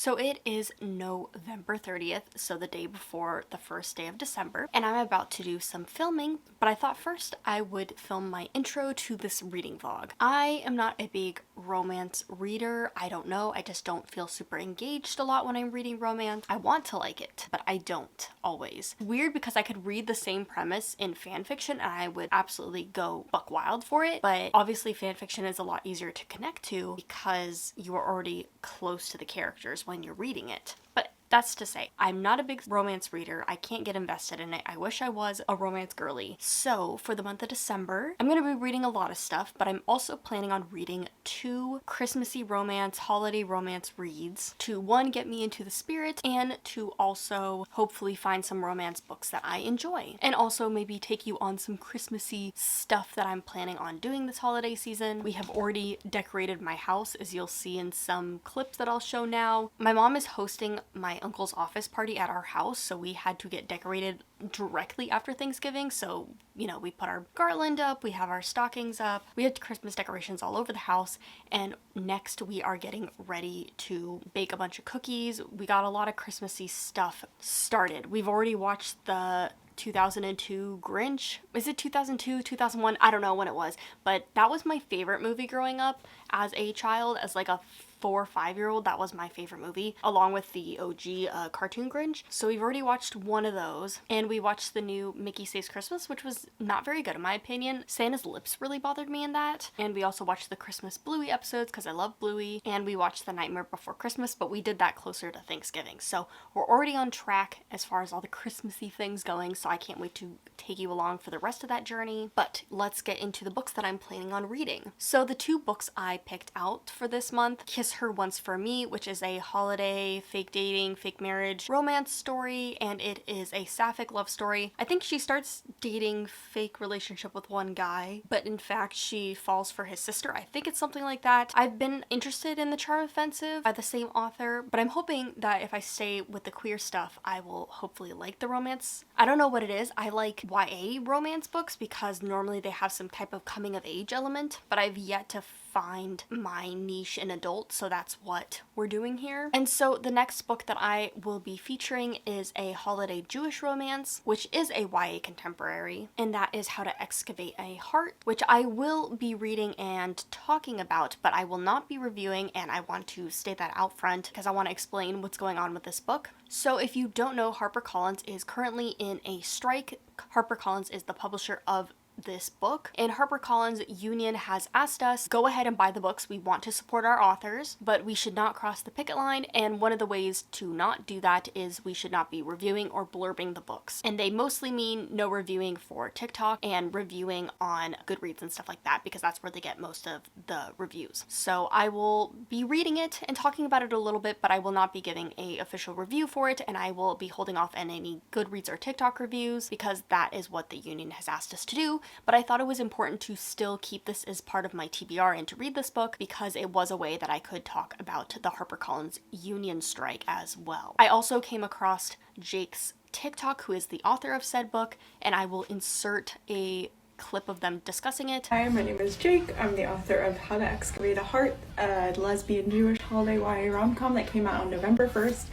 So it is November 30th, so the day before the first day of December, and I'm about to do some filming, but I thought first I would film my intro to this reading vlog. I am not a big romance reader. I don't know, I just don't feel super engaged a lot when I'm reading romance. I want to like it, but I don't always. Weird because I could read the same premise in fan fiction and I would absolutely go buck wild for it, but obviously fan fiction is a lot easier to connect to because you are already close to the characters when you're reading it. But that's to say, I'm not a big romance reader. I can't get invested in it. I wish I was a romance girly. So for the month of December, I'm going to be reading a lot of stuff, but I'm also planning on reading two Christmassy romance, holiday romance reads to one, get me into the spirit, and to also hopefully find some romance books that I enjoy. And also maybe take you on some Christmassy stuff that I'm planning on doing this holiday season. We have already decorated my house, as you'll see in some clips that I'll show now. My mom is hosting my uncle's office party at our house, so we had to get decorated directly after Thanksgiving. So, you know, we put our garland up, we have our stockings up, we had Christmas decorations all over the house, and next we are getting ready to bake a bunch of cookies. We got a lot of Christmassy stuff started. We've already watched the 2002 Grinch. Is it 2002, 2001? I don't know when it was, but that was my favorite movie growing up as a child, as like a 4 or 5-year-old. That was my favorite movie, along with the OG cartoon Grinch. So we've already watched one of those, and we watched the new Mickey Saves Christmas, which was not very good in my opinion. Santa's lips really bothered me in that. And we also watched the Christmas Bluey episodes because I love Bluey, and we watched The Nightmare Before Christmas, but we did that closer to Thanksgiving. So we're already on track as far as all the Christmassy things going, so I can't wait to take you along for the rest of that journey. But let's get into the books that I'm planning on reading. So the two books I picked out for this month, Kiss Her Once for Me, which is a holiday, fake dating, fake marriage romance story, and it is a sapphic love story. I think she starts dating fake relationship with one guy, but in fact she falls for his sister. I think it's something like that. I've been interested in The Charm Offensive by the same author, but I'm hoping that if I stay with the queer stuff, I will hopefully like the romance. I don't know what it is. I like YA romance books because normally they have some type of coming of age element, but I've yet to find my niche in adult, so that's what we're doing here. And so the next book that I will be featuring is a holiday Jewish romance, which is a YA contemporary, and that is How to Excavate a Heart, which I will be reading and talking about, but I will not be reviewing, and I want to state that out front because I want to explain what's going on with this book. So if you don't know, HarperCollins is currently in a strike. HarperCollins is the publisher of this book, and HarperCollins Union has asked us, go ahead and buy the books. We want to support our authors, but we should not cross the picket line, and one of the ways to not do that is we should not be reviewing or blurbing the books. And they mostly mean no reviewing for TikTok and reviewing on Goodreads and stuff like that, because that's where they get most of the reviews. So I will be reading it and talking about it a little bit, but I will not be giving a official review for it, and I will be holding off on any Goodreads or TikTok reviews because that is what the union has asked us to do. But I thought it was important to still keep this as part of my TBR and to read this book because it was a way that I could talk about the HarperCollins union strike as well. I also came across Jake's TikTok, who is the author of said book, and I will insert a clip of them discussing it. Hi, my name is Jake. I'm the author of How to Excavate a Heart, a lesbian Jewish holiday YA rom-com that came out on November 1st.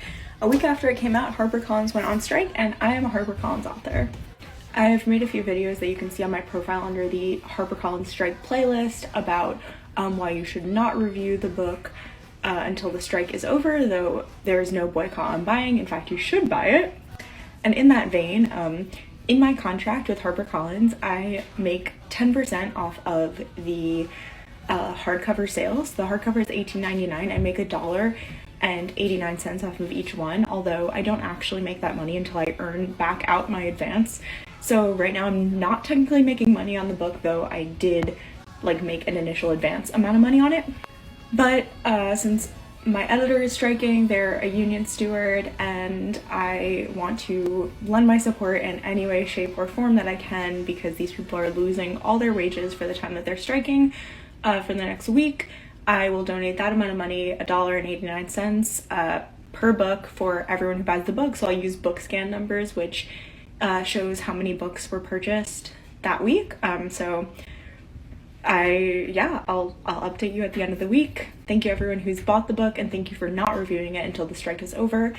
A week after it came out, HarperCollins went on strike, and I am a HarperCollins author. I've made a few videos that you can see on my profile under the HarperCollins strike playlist about why you should not review the book until the strike is over, though there is no boycott on buying. In fact, you should buy it. And in that vein, in my contract with HarperCollins, I make 10% off of the hardcover sales. The hardcover is $18.99. I make $1.89 off of each one, although I don't actually make that money until I earn back out my advance. So right now I'm not technically making money on the book, though I did make an initial advance amount of money on it. But since my editor is striking, they're a union steward, and I want to lend my support in any way, shape, or form that I can because these people are losing all their wages for the time that they're striking for the next week. I will donate that amount of money, $1.89 per book for everyone who buys the book. So I'll use BookScan numbers, which shows how many books were purchased that week. So I'll update you at the end of the week. Thank you everyone who's bought the book, and thank you for not reviewing it until the strike is over.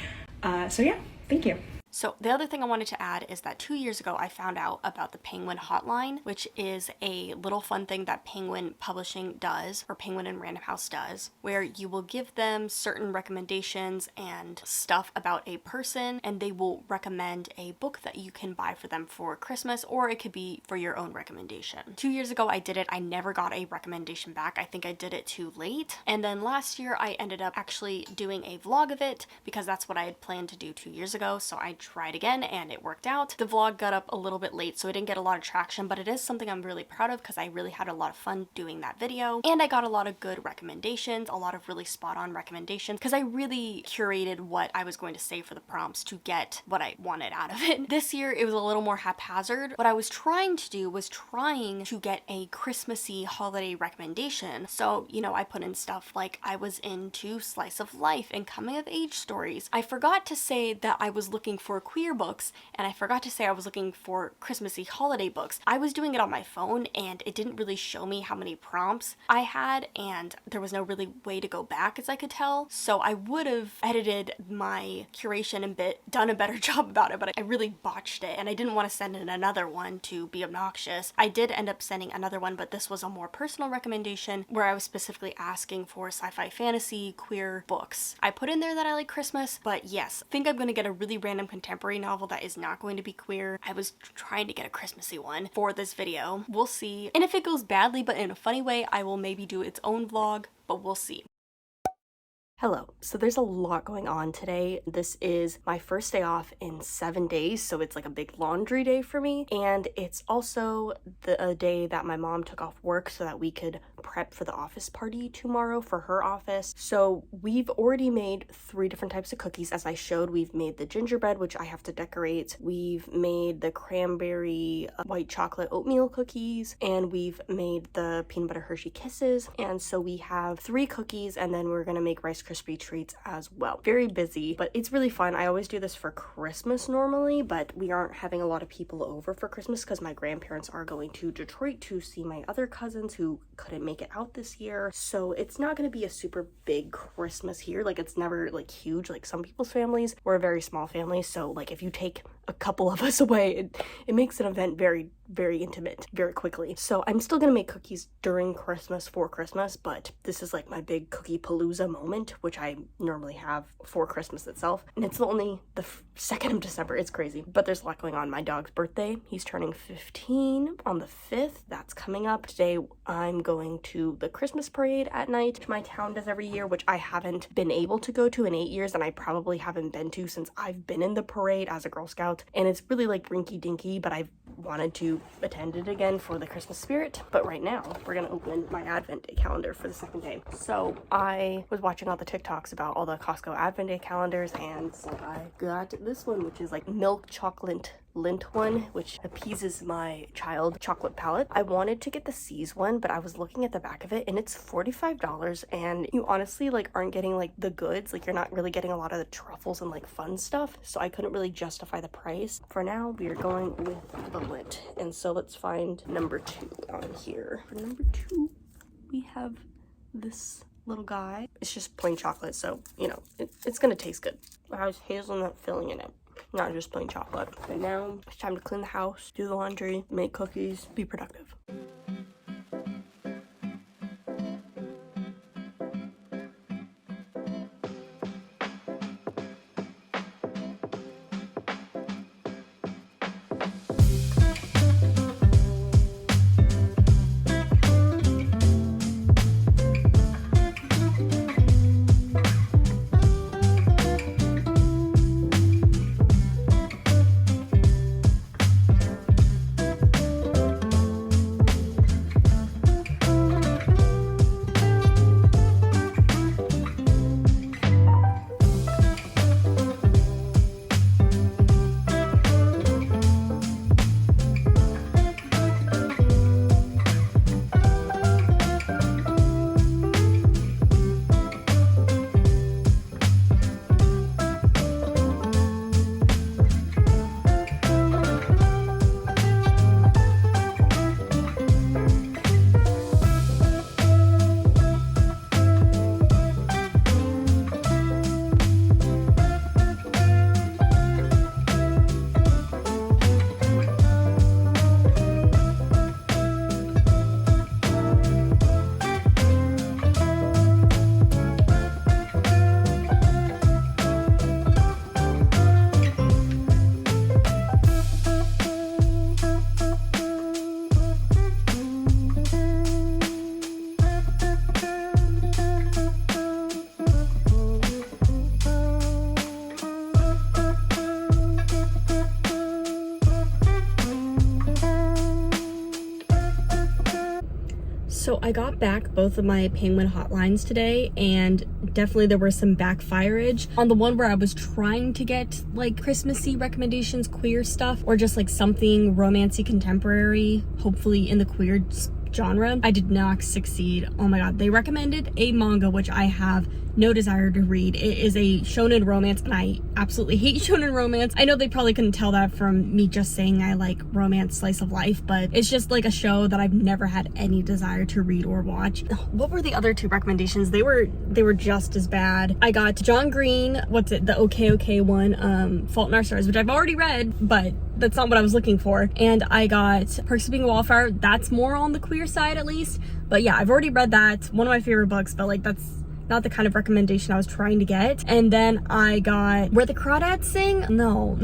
So yeah, thank you. So the other thing I wanted to add is that 2 years ago I found out about the Penguin Hotline, which is a little fun thing that Penguin Publishing does, or Penguin and Random House does, where you will give them certain recommendations and stuff about a person, and they will recommend a book that you can buy for them for Christmas, or it could be for your own recommendation. 2 years ago I did it. I never got a recommendation back. I think I did it too late. And then last year I ended up actually doing a vlog of it because that's what I had planned to do 2 years ago. So I tried again and it worked out. The vlog got up a little bit late, so it didn't get a lot of traction, but it is something I'm really proud of because I really had a lot of fun doing that video, and I got a lot of good recommendations, a lot of really spot on recommendations, because I really curated what I was going to say for the prompts to get what I wanted out of it. This year it was a little more haphazard. What I was trying to do was trying to get a Christmassy holiday recommendation. So, you know, I put in stuff like I was into slice of life and coming of age stories. I forgot to say that I was looking for queer books, and I forgot to say I was looking for Christmassy holiday books. I was doing it on my phone and it didn't really show me how many prompts I had, and there was no really way to go back as I could tell. So I would have edited my curation and done a better job about it, but I really botched it and I didn't want to send in another one to be obnoxious. I did end up sending another one, but this was a more personal recommendation where I was specifically asking for sci-fi fantasy queer books. I put in there that I like Christmas, but yes, I think I'm going to get a really random contemporary novel that is not going to be queer. I was trying to get a Christmassy one for this video. We'll see. And if it goes badly but in a funny way, I will maybe do its own vlog, but we'll see. Hello. So there's a lot going on today. This is my first day off in 7 days, so it's like a big laundry day for me. And it's also the day that my mom took off work so that we could prep for the office party tomorrow for her office. So we've already made 3 different types of cookies. As I showed, we've made the gingerbread, which I have to decorate. We've made the cranberry white chocolate oatmeal cookies, and we've made the peanut butter Hershey Kisses. And so we have 3 cookies, and then we're gonna make Rice Krispie treats as well. Very busy, but it's really fun. I always do this for Christmas normally, but we aren't having a lot of people over for Christmas because my grandparents are going to Detroit to see my other cousins who couldn't make it out this year. So it's not going to be a super big Christmas here. Like, it's never like huge like some people's families. We're a very small family, so like if you take a couple of us away, it makes an event very, very intimate very quickly. So I'm still gonna make cookies during Christmas for Christmas, but this is like my big cookie palooza moment, which I normally have for Christmas itself. And it's only the 2nd of December. It's crazy, but there's a lot going on. My dog's birthday, he's turning 15 on the 5th. That's coming up. Today I'm going to the Christmas parade at night, which my town does every year, which I haven't been able to go to in 8 years, and I probably haven't been to since I've been in the parade as a Girl Scout. And it's really like rinky dinky, but I've wanted to attend it again for the Christmas spirit. But right now we're gonna open my Advent Day calendar for the 2nd day. So I was watching all the TikToks about all the Costco Advent Day calendars, and so I got this one, which is like milk chocolate lint one, which appeases my child chocolate palate. I wanted to get the C's one, but I was looking at the back of it and it's $45, and you honestly like aren't getting like the goods. Like, you're not really getting a lot of the truffles and like fun stuff, so I couldn't really justify the price. For now we are going with the lint, and so let's find number 2 on here. For number 2 we have this little guy. It's just plain chocolate, so you know it's gonna taste good. It has hazelnut filling in it, not just plain chocolate. But now it's time to clean the house, do the laundry, make cookies, be productive. So I got back both of my Penguin hotlines today, and definitely there were some backfireage. On the one where I was trying to get like Christmassy recommendations, queer stuff, or just like something romancy contemporary, hopefully in the queer genre, I did not succeed. Oh my god, they recommended a manga which I have no desire to read. It is a shonen romance, and I absolutely hate shonen romance. I know they probably couldn't tell that from me just saying I like romance slice of life, but it's just like a show that I've never had any desire to read or watch. What were the other two recommendations? They were just as bad. I got John Green, what's it, the OK one, Fault in Our Stars, which I've already read, but that's not what I was looking for. And I got Perks of Being a Wallflower. That's more on the queer side at least. But yeah, I've already read that. One of my favorite books, but like that's not the kind of recommendation I was trying to get. And then I got Where the Crawdads Sing. No.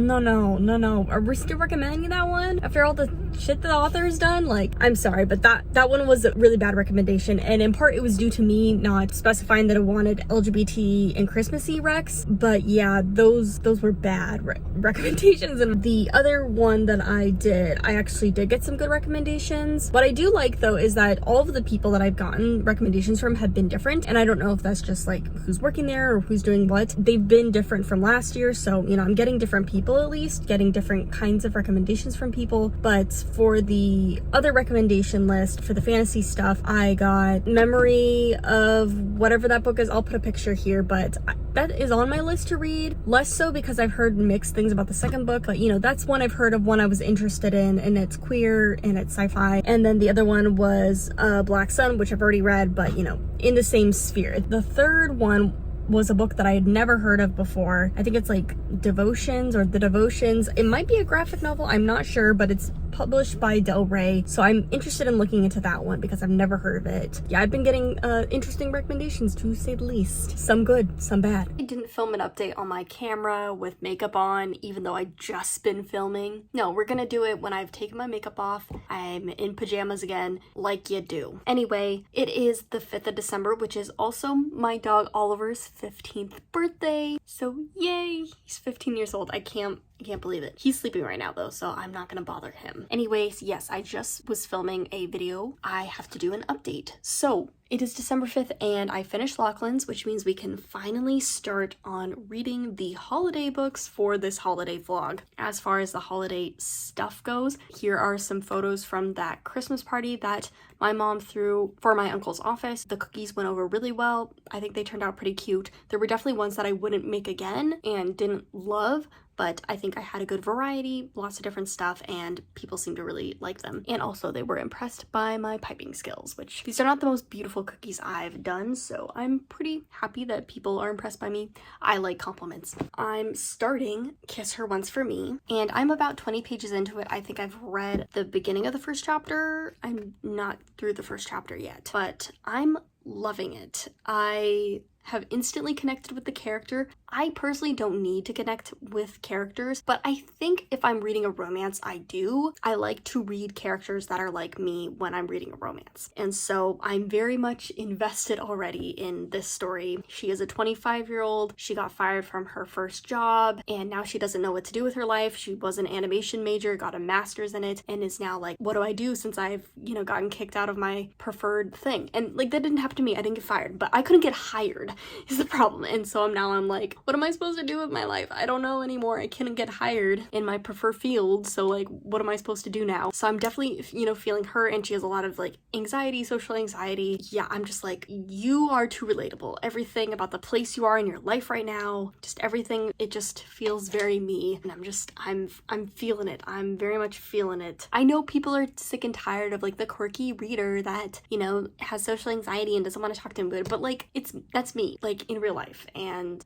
Are we still recommending that one after all the shit the author has done? Like, I'm sorry, but that one was a really bad recommendation, and in part it was due to me not specifying that I wanted LGBT and Christmassy recs. But yeah, those were bad recommendations. And the other one that I actually did get some good recommendations. What I do like though is that all of the people that I've gotten recommendations from have been different, and I don't know if that's just like who's working there or who's doing what. They've been different from last year, so you know, I'm getting different people, at least getting different kinds of recommendations from people. But for the other recommendation list for the fantasy stuff, I got Memory of whatever that book is. I'll put a picture here, but that is on my list to read. Less so because I've heard mixed things about the second book, but you know, that's one I've heard of, one I was interested in, and it's queer and it's sci-fi. And then the other one was Black Sun, which I've already read, but you know, in the same sphere. The third one was a book that I had never heard of before. I think it's like Devotions or The Devotions. It might be a graphic novel, I'm not sure, but it's published by Del Rey, so I'm interested in looking into that one because I've never heard of it. Yeah, I've been getting interesting recommendations, to say the least. Some good, some bad. I didn't film an update on my camera with makeup on, even though I'd just been filming. No, we're gonna do it when I've taken my makeup off. I'm in pajamas again, like you do. Anyway, it is the 5th of December, which is also my dog Oliver's 15th birthday. So yay, he's 15 years old. I can't believe it. He's sleeping right now though, so I'm not gonna bother him. Anyways, yes, I just was filming a video. I have to do an update. So it is December 5th and I finished Lachlan's, which means we can finally start on reading the holiday books for this holiday vlog. As far as the holiday stuff goes, here are some photos from that Christmas party that my mom threw for my uncle's office. The cookies went over really well. I think they turned out pretty cute. There were definitely ones that I wouldn't make again and didn't love, but I think I had a good variety, lots of different stuff, and people seemed to really like them. And also they were impressed by my piping skills, which these are not the most beautiful cookies I've done, so I'm pretty happy that people are impressed by me. I like compliments. I'm starting Kiss Her Once for Me, and I'm about 20 pages into it. I think I've read the beginning of the first chapter. I'm not through the first chapter yet, but I'm loving it. I have instantly connected with the character. I personally don't need to connect with characters, but I think if I'm reading a romance, I do. I like to read characters that are like me when I'm reading a romance. And so I'm very much invested already in this story. She is a 25-year-old. She got fired from her first job, and now she doesn't know what to do with her life. She was an animation major, got a master's in it, and is now like, what do I do since I've, you know, gotten kicked out of my preferred thing? And like, that didn't happen to me. I didn't get fired, but I couldn't get hired is the problem. And so I'm like, what am I supposed to do with my life? I don't know anymore. I couldn't get hired in my preferred field, so like, what am I supposed to do now? So I'm definitely, you know, feeling her, and she has a lot of like anxiety, social anxiety. Yeah, I'm just like, you are too relatable. Everything about the place you are in your life right now, just everything, it just feels very me, and I'm feeling it. I'm very much feeling it. I know people are sick and tired of like the quirky reader that, you know, has social anxiety and doesn't want to talk to him good, but like, that's me, like in real life. And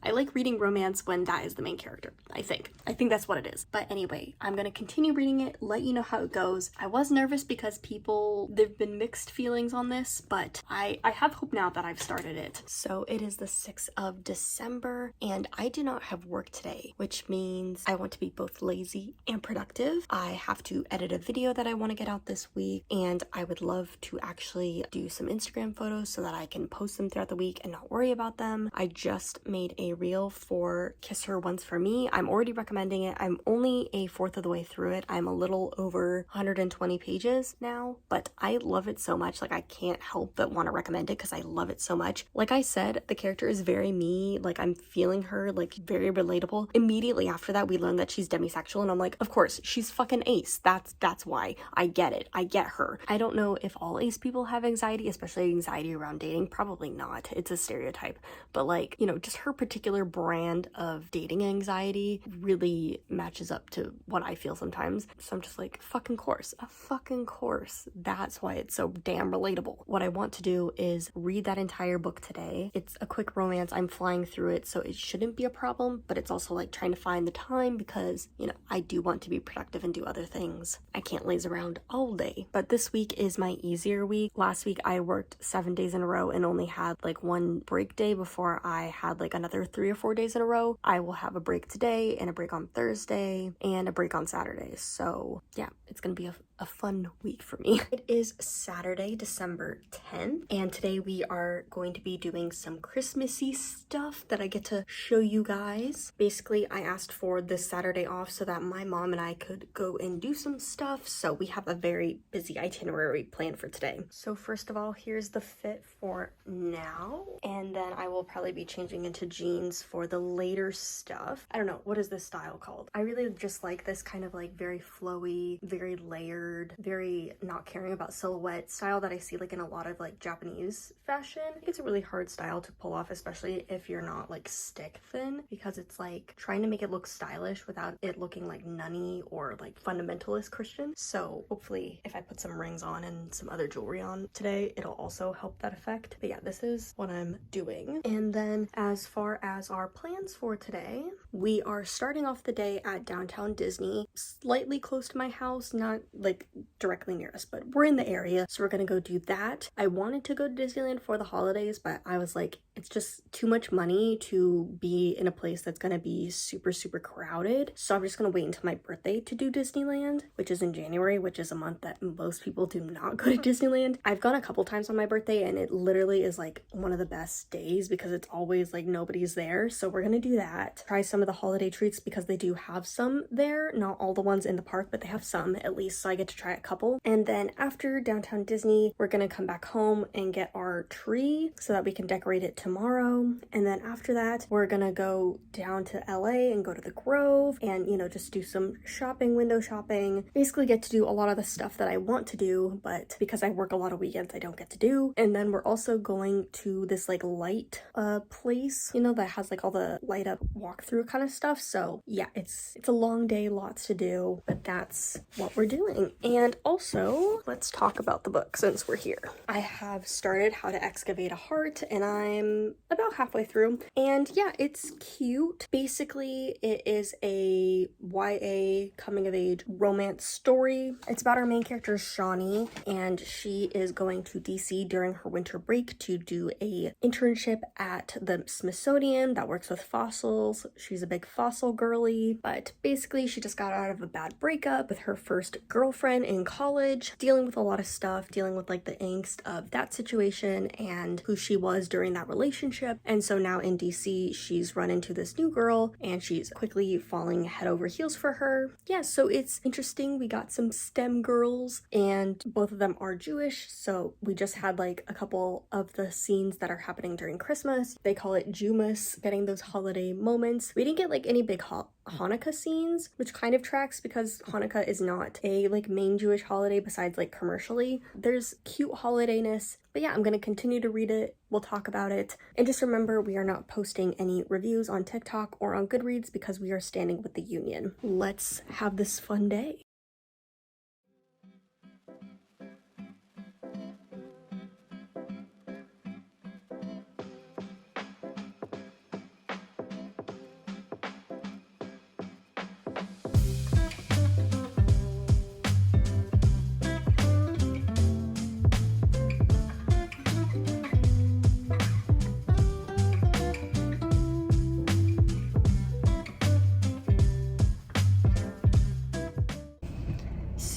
I like reading romance when that is the main character. I think that's what it is. But anyway, I'm gonna continue reading it, let you know how it goes. I was nervous because there've been mixed feelings on this, but I have hope now that I've started it. So it is the 6th of December and I do not have work today, which means I want to be both lazy and productive. I have to edit a video that I want to get out this week, and I would love to actually do some Instagram photos so that I can post them throughout the week and cannot worry about them. I just made a reel for Kiss Her Once for Me. I'm already recommending it. I'm only a fourth of the way through it. I'm a little over 120 pages now, but I love it so much. Like, I can't help but want to recommend it because I love it so much. Like I said, the character is very me. Like, I'm feeling her, like, very relatable. Immediately after that, we learn that she's demisexual, and I'm like, of course, she's fucking ace. That's why. I get it. I get her. I don't know if all ace people have anxiety, especially anxiety around dating. Probably not. It's a stereotype. But, like, you know, just her particular brand of dating anxiety really matches up to what I feel sometimes. So I'm just like, fucking course. A fucking course. That's why it's so damn relatable. What I want to do is read that entire book today. It's a quick romance. I'm flying through it, so it shouldn't be a problem, but it's also like trying to find the time because, you know, I do want to be productive and do other things. I can't laze around all day. But this week is my easier week. Last week I worked 7 days in a row and only had like one break day before I had like another 3 or 4 days in a row. I will have a break today and a break on Thursday and a break on Saturday. So yeah, it's gonna be a fun week for me. It is Saturday, December 10th, and today we are going to be doing some Christmassy stuff that I get to show you guys. Basically, I asked for this Saturday off so that my mom and I could go and do some stuff, so we have a very busy itinerary planned for today. So first of all, here's the fit for now, and then I will probably be changing into jeans for the later stuff. I don't know, what is this style called? I really just like this kind of like very flowy, very layered, very not caring about silhouette style that I see like in a lot of like Japanese fashion. I think it's a really hard style to pull off, especially if you're not like stick thin, because it's like trying to make it look stylish without it looking like nunny or like fundamentalist Christian. So hopefully if I put some rings on and some other jewelry on today, it'll also help that effect. But yeah, this is what I'm doing. And then as far as our plans for today, we are starting off the day at Downtown Disney, slightly close to my house, not like directly near us, but we're in the area, so we're gonna go do that. I wanted to go to Disneyland for the holidays, but I was like, it's just too much money to be in a place that's gonna be super crowded, so I'm just gonna wait until my birthday to do Disneyland, which is in January, which is a month that most people do not go to Disneyland. I've gone a couple times on my birthday, and it literally is like one of the best days because it's always like nobody's there, so we're gonna do that. Try some of the holiday treats because they do have some there, not all the ones in the park, but they have some at least, so I get to try a couple. And then after Downtown Disney, we're gonna come back home and get our tree so that we can decorate it tomorrow. And then after that, we're gonna go down to LA and go to the Grove and, you know, just do some shopping, window shopping, basically get to do a lot of the stuff that I want to do, but because I work a lot of weekends, I don't get to do. And then we're also going to this like light place, you know, that has like all the light up walkthrough kind of stuff. So yeah, it's a long day, lots to do, but that's what we're doing. And also, let's talk about the book since we're here. I have started How to Excavate a Heart, and I'm about halfway through. And yeah, it's cute. Basically, it is a YA coming of age romance story. It's about our main character, Shawnee, and she is going to DC during her winter break to do a internship at the Smithsonian that works with fossils. She's a big fossil girly, but basically she just got out of a bad breakup with her first girlfriend in college, dealing with a lot of stuff, dealing with like the angst of that situation and who she was during that relationship. And so now in DC, she's run into this new girl and she's quickly falling head over heels for her. Yeah, so it's interesting. We got some STEM girls and both of them are Jewish. So we just had like a couple of the scenes that are happening during Christmas. They call it Jumas, getting those holiday moments. We didn't get like any big Hanukkah scenes, which kind of tracks because Hanukkah is not a like main Jewish holiday besides like commercially. There's cute holidayness, but yeah, I'm gonna continue to read it. We'll talk about it. And just remember, we are not posting any reviews on TikTok or on Goodreads because we are standing with the union. Let's have this fun day.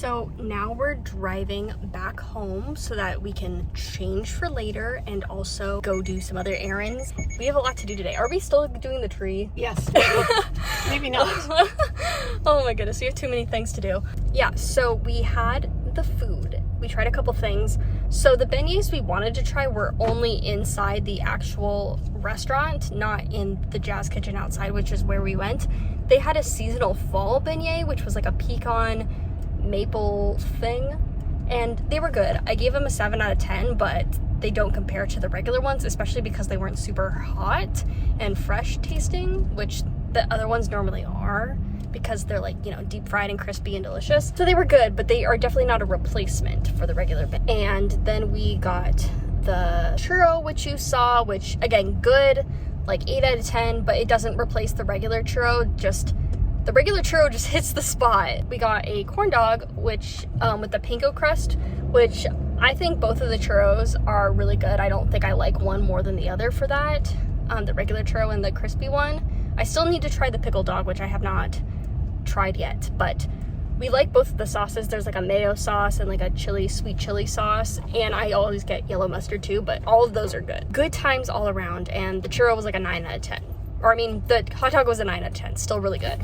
So now we're driving back home so that we can change for later and also go do some other errands. We have a lot to do today. Are we still doing the tree? Yes. Maybe not. Oh my goodness, we have too many things to do. Yeah, so we had the food. We tried a couple things. So the beignets we wanted to try were only inside the actual restaurant, not in the Jazz Kitchen outside, which is where we went. They had a seasonal fall beignet, which was like a pecan maple thing, and they were good. I gave them a 7 out of 10, but they don't compare to the regular ones, especially because they weren't super hot and fresh tasting, which the other ones normally are, because they're like, you know, deep fried and crispy and delicious. So they were good, but they are definitely not a replacement for the regular. And then we got the churro, which you saw, which again, good, like 8 out of 10, but it doesn't replace the regular churro. The regular churro just hits the spot. We got a corn dog, which with the panko crust, which I think both of the churros are really good. I don't think I like one more than the other for that. The regular churro and the crispy one. I still need to try the pickle dog, which I have not tried yet, but we like both of the sauces. There's like a mayo sauce and like a sweet chili sauce, and I always get yellow mustard too, but all of those are good. Good times all around, and the churro was like a 9 out of 10. Or I mean, the hot dog was a 9 out of 10, still really good.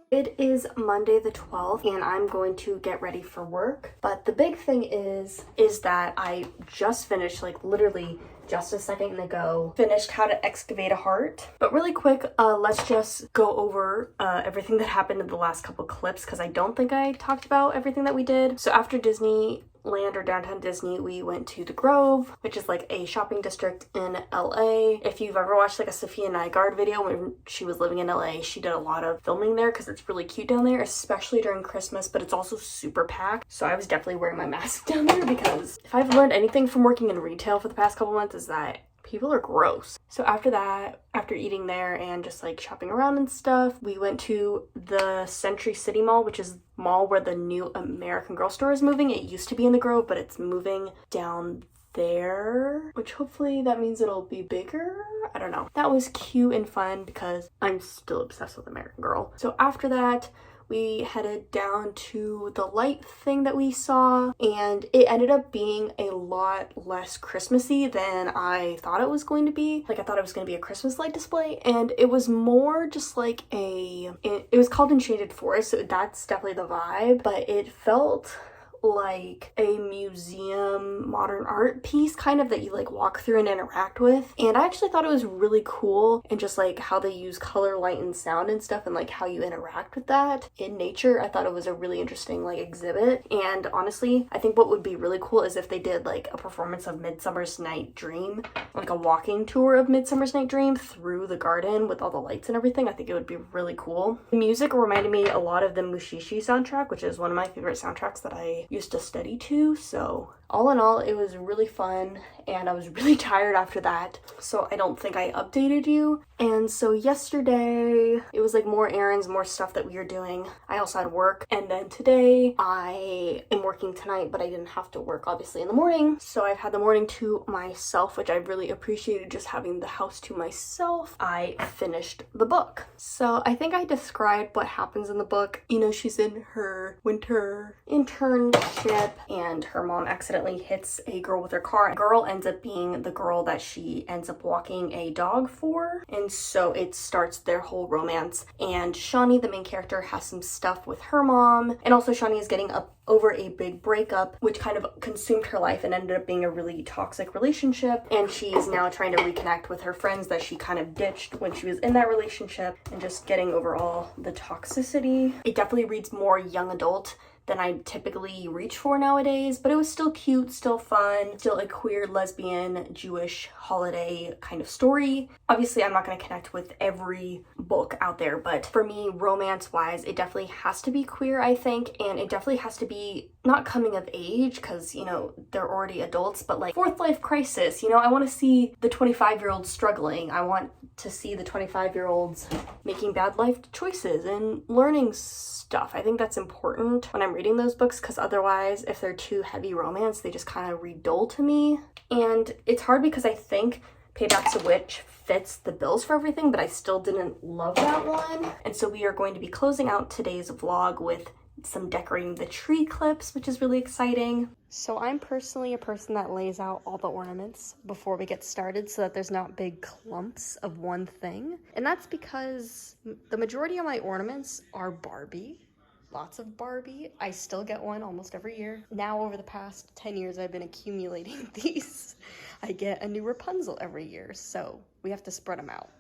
It is Monday the 12th and I'm going to get ready for work. But the big thing is that I just finished, like literally just a second ago, finished How to Excavate a Heart. But really quick, let's just go over everything that happened in the last couple clips, because I don't think I talked about everything that we did. So after Disneyland or Downtown Disney, we went to the Grove, which is like a shopping district in LA. If you've ever watched like a Sophia Nygaard video when she was living in LA, she did a lot of filming there because it's really cute down there, especially during Christmas, but it's also super packed. So I was definitely wearing my mask down there, because if I've learned anything from working in retail for the past couple months is that people are gross. So after that, after eating there and just like shopping around and stuff, we went to the Century City Mall, which is mall where the new American Girl store is moving. It used to be in the Grove, but it's moving down there, which hopefully that means it'll be bigger. I don't know. That was cute and fun because I'm still obsessed with American Girl. So after that, we headed down to the light thing that we saw, and it ended up being a lot less Christmassy than I thought it was going to be. Like, I thought it was going to be a Christmas light display, and it was more just like it was called Enchanted Forest, so that's definitely the vibe, but it felt like a museum modern art piece kind of that you like walk through and interact with. And I actually thought it was really cool, and just like how they use color, light, and sound and stuff, and like how you interact with that in nature. I thought it was a really interesting like exhibit. And honestly, I think what would be really cool is if they did like a performance of Midsummer's Night Dream, like a walking tour of Midsummer's Night Dream through the garden with all the lights and everything. I think it would be really cool. The music reminded me a lot of the Mushishi soundtrack, which is one of my favorite soundtracks that I used to study to. So all in all, it was really fun, and I was really tired after that, so I don't think I updated you. And so yesterday, it was like more errands, more stuff that we were doing. I also had work, and then today, I am working tonight, but I didn't have to work, obviously, in the morning, so I've had the morning to myself, which I really appreciated, just having the house to myself. I finished the book. So I think I described what happens in the book. You know, she's in her winter intern ship and her mom accidentally hits a girl with her car. The girl ends up being the girl that she ends up walking a dog for, and so it starts their whole romance. And Shawnee, the main character, has some stuff with her mom, and also Shawnee is getting up over a big breakup which kind of consumed her life and ended up being a really toxic relationship, and she's now trying to reconnect with her friends that she kind of ditched when she was in that relationship, and just getting over all the toxicity. It definitely reads more young adult than I typically reach for nowadays, but it was still cute, still fun, still a queer, lesbian, Jewish holiday kind of story. Obviously, I'm not going to connect with every book out there, but for me, romance-wise, it definitely has to be queer, I think, and it definitely has to be not coming of age, because, you know, they're already adults, but like fourth life crisis, you know, I want to see the 25-year-olds struggling. I want to see the 25-year-olds making bad life choices and learning stuff. I think that's important when I'm reading those books, because otherwise, if they're too heavy romance, they just kind of read dull to me. And it's hard because I think Payback's a Witch fits the bills for everything, but I still didn't love that one. And so we are going to be closing out today's vlog with some decorating the tree clips, which is really exciting. So I'm personally a person that lays out all the ornaments before we get started so that there's not big clumps of one thing. And that's because the majority of my ornaments are Barbie. Lots of Barbie. I still get one almost every year. Now over the past 10 years I've been accumulating these. I get a new Rapunzel every year, so we have to spread them out.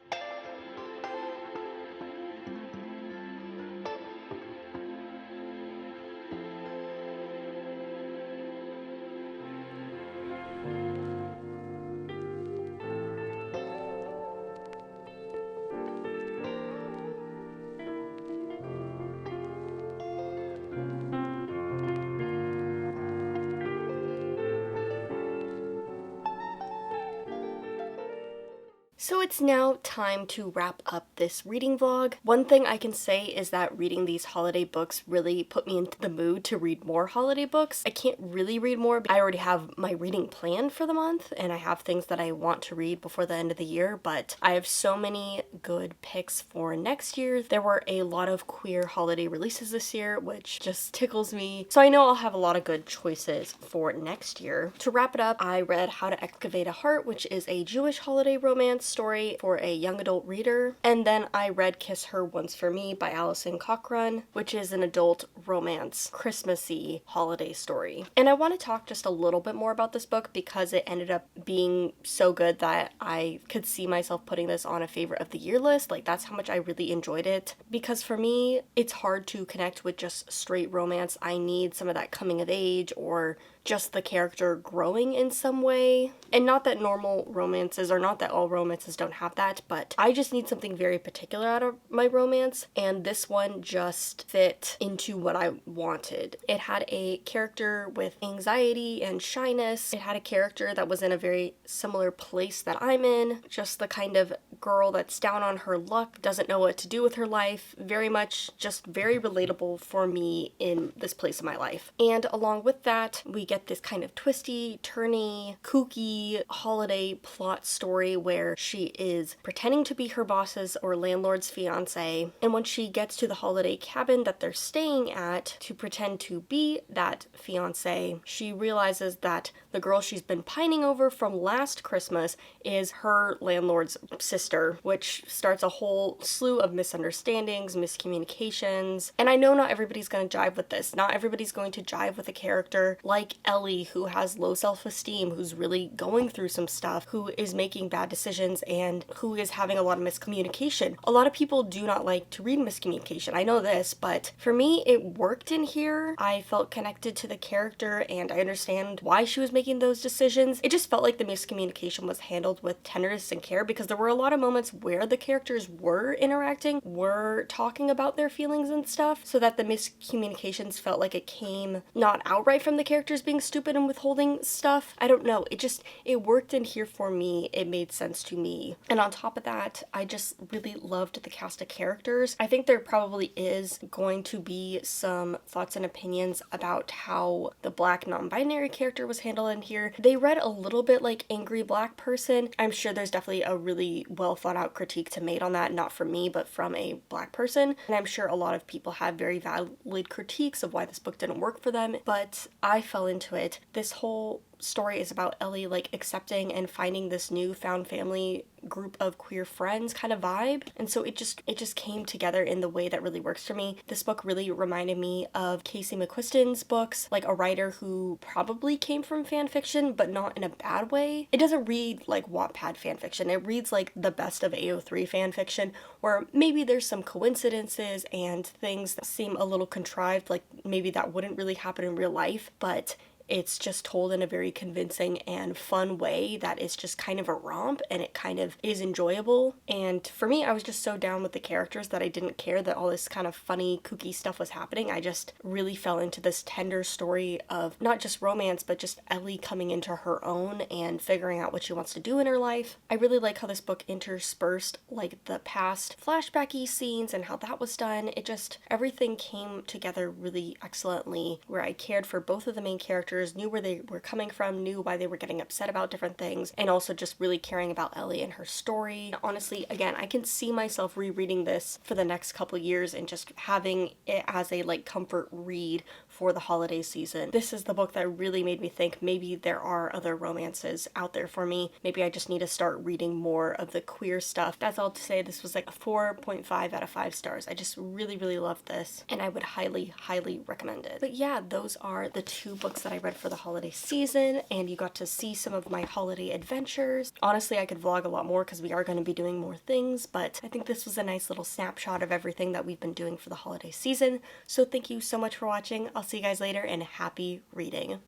So it's now time to wrap up this reading vlog. One thing I can say is that reading these holiday books really put me into the mood to read more holiday books. I can't really read more, but I already have my reading plan for the month, and I have things that I want to read before the end of the year, but I have so many good picks for next year. There were a lot of queer holiday releases this year, which just tickles me. So I know I'll have a lot of good choices for next year. To wrap it up, I read How to Excavate a Heart, which is a Jewish holiday romance story for a young adult reader. And then I read Kiss Her Once for Me by Alison Cochrane, which is an adult romance, Christmassy holiday story. And I want to talk just a little bit more about this book because it ended up being so good that I could see myself putting this on a favorite of the year list. Like, that's how much I really enjoyed it. Because for me, it's hard to connect with just straight romance. I need some of that coming of age or just the character growing in some way. And not that normal romances, or not that all romances don't have that, but I just need something very particular out of my romance, and this one just fit into what I wanted. It had a character with anxiety and shyness. It had a character that was in a very similar place that I'm in, just the kind of girl that's down on her luck, doesn't know what to do with her life, very much just very relatable for me in this place of my life. And along with that, we get this kind of twisty, turny, kooky holiday plot story where she is pretending to be her boss's or landlord's fiance, and when she gets to the holiday cabin that they're staying at to pretend to be that fiance, she realizes that the girl she's been pining over from last Christmas is her landlord's sister, which starts a whole slew of misunderstandings, miscommunications. And I know not everybody's going to jive with this. Not everybody's going to jive with a character like Ellie, who has low self-esteem, who's really going through some stuff, who is making bad decisions, and who is having a lot of miscommunication. A lot of people do not like to read miscommunication. I know this, but for me, it worked in here. I felt connected to the character, and I understand why she was making those decisions. It just felt like the miscommunication was handled with tenderness and care, because there were a lot of moments where the characters were interacting, were talking about their feelings and stuff, so that the miscommunications felt like it came not outright from the characters being stupid and withholding stuff. I don't know. It worked in here for me. It made sense to me. And on top of that, I just really loved the cast of characters. I think there probably is going to be some thoughts and opinions about how the black non-binary character was handled in here. They read a little bit like Angry Black Person. I'm sure there's definitely a really well well thought out critique to made on that, not from me, but from a Black person. And I'm sure a lot of people have very valid critiques of why this book didn't work for them, but I fell into it. This whole story is about Ellie like accepting and finding this newfound family group of queer friends kind of vibe, and so it just came together in the way that really works for me. This book really reminded me of Casey McQuiston's books, like a writer who probably came from fan fiction but not in a bad way. It doesn't read like Wattpad fan fiction, it reads like the best of AO3 fan fiction, where maybe there's some coincidences and things that seem a little contrived, like maybe that wouldn't really happen in real life, but it's just told in a very convincing and fun way that is just kind of a romp, and it kind of is enjoyable. And for me, I was just so down with the characters that I didn't care that all this kind of funny, kooky stuff was happening. I just really fell into this tender story of not just romance, but just Ellie coming into her own and figuring out what she wants to do in her life. I really like how this book interspersed like the past flashbacky scenes and how that was done. It just, everything came together really excellently, where I cared for both of the main characters, knew where they were coming from, knew why they were getting upset about different things, and also just really caring about Ellie and her story. Honestly, again, I can see myself rereading this for the next couple years and just having it as a like comfort read for the holiday season. This is the book that really made me think maybe there are other romances out there for me. Maybe I just need to start reading more of the queer stuff. That's all to say, this was like a 4.5 out of 5 stars. I just really, really loved this, and I would highly, highly recommend it. But yeah, those are the 2 books that I read for the holiday season, and you got to see some of my holiday adventures. Honestly, I could vlog a lot more because we are going to be doing more things, but I think this was a nice little snapshot of everything that we've been doing for the holiday season. So thank you so much for watching. I'll see you guys later, and happy reading.